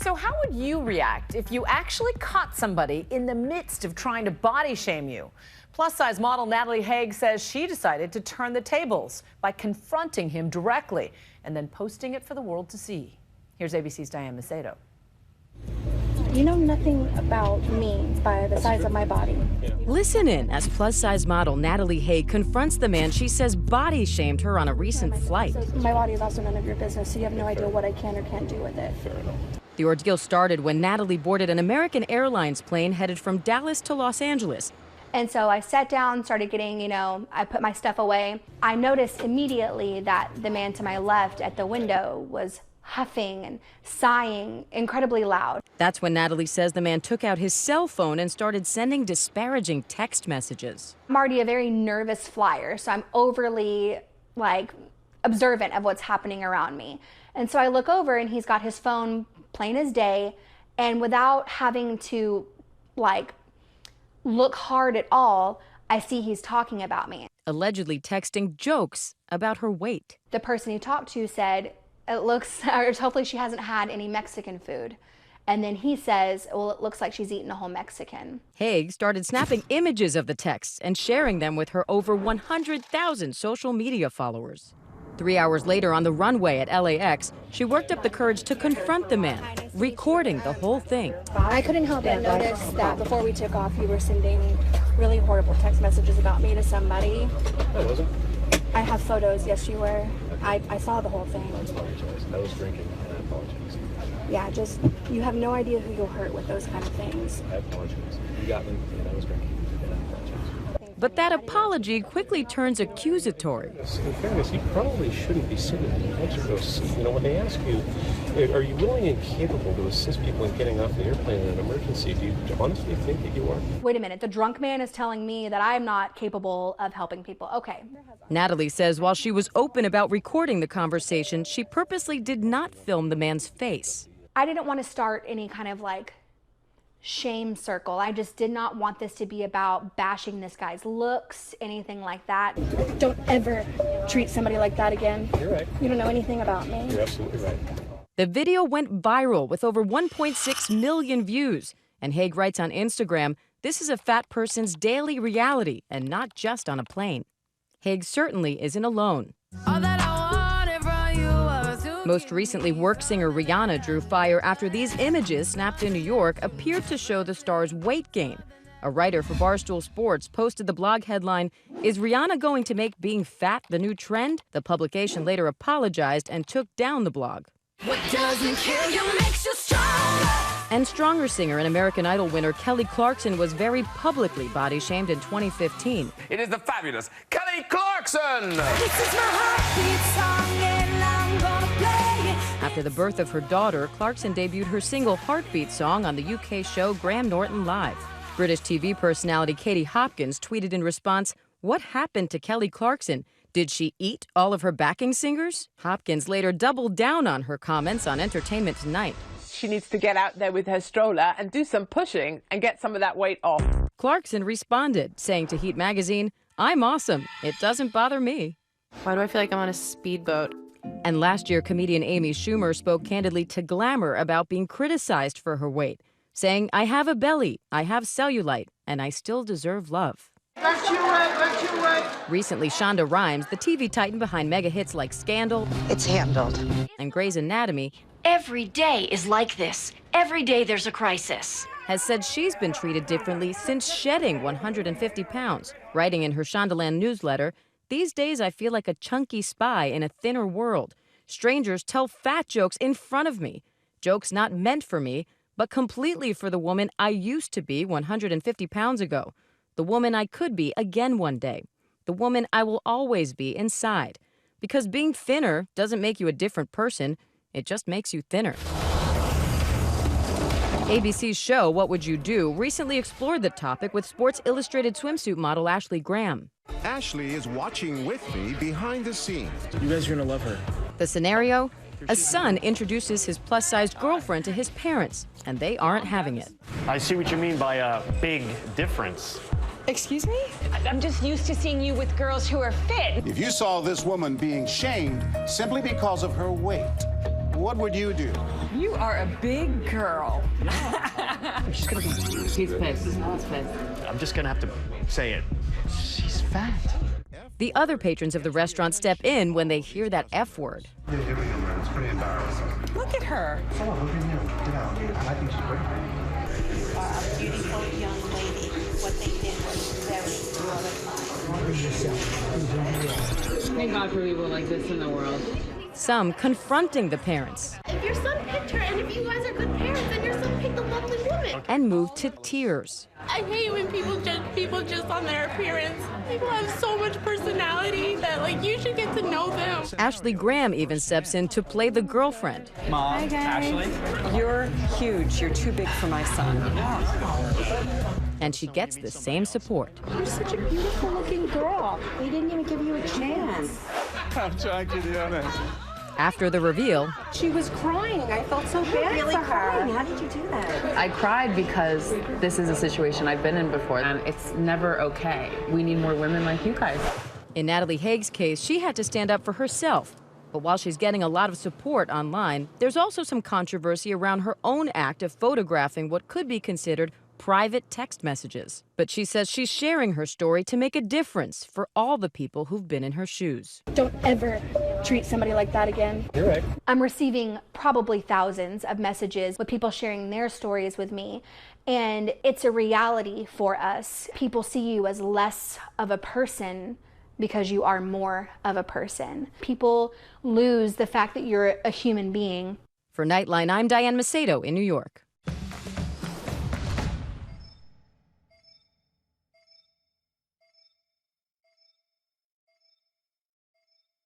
So how would you react if you actually caught somebody in the midst of trying to body shame you? Plus-size model Natalie Hage says she decided to turn the tables by confronting him directly and then posting it for the world to see. Here's ABC's Diane Macedo. You know nothing about me by the size of my body. Listen in as plus-size model Natalie Hage confronts the man she says body shamed her on a recent flight. My body is also none of your business, so you have no idea what I can or can't do with it. The ordeal started when Natalie boarded an American Airlines plane headed from Dallas to Los Angeles. And so I sat down, started getting, I put my stuff away. I noticed immediately that the man to my left at the window was huffing and sighing incredibly loud. That's when Natalie says the man took out his cell phone and started sending disparaging text messages. I'm already a very nervous flyer, so I'm overly observant of what's happening around me. And so I look over and he's got his phone plain as day, and without having to look hard at all, I see he's talking about me. Allegedly texting jokes about her weight. The person he talked to said, it looks, or hopefully she hasn't had any Mexican food. And then he says, well, it looks like she's eaten a whole Mexican. Hage started snapping images of the texts and sharing them with her over 100,000 social media followers. 3 hours later on the runway at LAX, she worked up the courage to confront the man, recording the whole thing. I couldn't help but notice that before we took off, you were sending really horrible text messages about me to somebody. I wasn't. I have photos, yes you were. I saw the whole thing. I apologize. I was drinking and I apologize. Yeah, you have no idea who you'll hurt with those kind of things. I apologize. You got me and I was drinking and I apologize. But that apology quickly turns accusatory. In fairness, you probably shouldn't be sitting in Mexico. When they ask you, are you willing and capable to assist people in getting off the airplane in an emergency, do you honestly think that you are? Wait a minute, the drunk man is telling me that I'm not capable of helping people. Okay. Natalie says while she was open about recording the conversation, she purposely did not film the man's face. I didn't want to start any kind of shame circle. I just did not want this to be about bashing this guy's looks, anything like that. Don't ever treat somebody like that again. You're right. You don't know anything about me. You're absolutely right. The video went viral with over 1.6 million views. And Hage writes on Instagram, this is a fat person's daily reality and not just on a plane. Hage certainly isn't alone. Most recently, work singer Rihanna drew fire after these images snapped in New York appeared to show the star's weight gain. A writer for Barstool Sports posted the blog headline, "Is Rihanna going to make being fat the new trend?" The publication later apologized and took down the blog. What doesn't kill you makes you stronger. And Stronger singer and American Idol winner Kelly Clarkson was very publicly body shamed in 2015. It is the fabulous Kelly Clarkson! This is my heartbeat song and I'm gonna play it. After the birth of her daughter, Clarkson debuted her single Heartbeat song on the UK show Graham Norton Live. British TV personality Katie Hopkins tweeted in response, "What happened to Kelly Clarkson? Did she eat all of her backing singers?" Hopkins later doubled down on her comments on Entertainment Tonight. She needs to get out there with her stroller and do some pushing and get some of that weight off. Clarkson responded, saying to Heat magazine, "I'm awesome. It doesn't bother me." Why do I feel like I'm on a speedboat? And last year, comedian Amy Schumer spoke candidly to Glamour about being criticized for her weight, saying, "I have a belly, I have cellulite, and I still deserve love." Let's you right. Recently, Shonda Rhimes, the TV titan behind mega hits like Scandal, It's handled. and Grey's Anatomy, Every day is like this. Every day there's a crisis. has said she's been treated differently since shedding 150 pounds. Writing in her Shondaland newsletter, "These days I feel like a chunky spy in a thinner world. Strangers tell fat jokes in front of me. Jokes not meant for me, but completely for the woman I used to be 150 pounds ago. The woman I could be again one day. The woman I will always be inside. Because being thinner doesn't make you a different person. It just makes you thinner." ABC's show, What Would You Do, recently explored the topic with Sports Illustrated swimsuit model Ashley Graham. Ashley is watching with me behind the scenes. You guys are gonna love her. The scenario? A son introduces his plus-sized girlfriend to his parents, and they aren't having it. I see what you mean by a big difference. Excuse me? I'm just used to seeing you with girls who are fit. If you saw this woman being shamed simply because of her weight, what would you do? You are a big girl. She's gonna be. He's pissed. He's pissed. I'm just gonna have to say it. She's fat. The other patrons of the restaurant step in when they hear that F word. It's pretty embarrassing. Look at her. I think she's pretty. A beautiful young lady. What they did was very horrifying. Thank God for people like this in the world. Some confronting the parents. If your son picked her, and if you guys are good parents, then your son picked a lovely woman. And moved to tears. I hate when people judge people just on their appearance. People have so much personality that, like, you should get to know them. Ashley Graham even steps in to play the girlfriend. Mom, hi guys. Ashley. You're huge. You're too big for my son. And she gets the same support. You're such a beautiful looking girl. We didn't even give you a chance. I'm trying to be honest. After the reveal, She was crying. I felt so bad Really for her. crying. How did you do that? I cried because this is a situation I've been in before, and it's never okay. We need more women like you guys. in Natalie Hage's case, she had to stand up for herself. But while she's getting a lot of support online, there's also some controversy around her own act of photographing what could be considered private text messages. But she says she's sharing her story to make a difference for all the people who've been in her shoes. Don't ever treat somebody like that again. You're right. I'm receiving probably thousands of messages with people sharing their stories with me. And it's a reality for us. People see you as less of a person because you are more of a person. People lose the fact that you're a human being. For Nightline, I'm Diane Macedo in New York.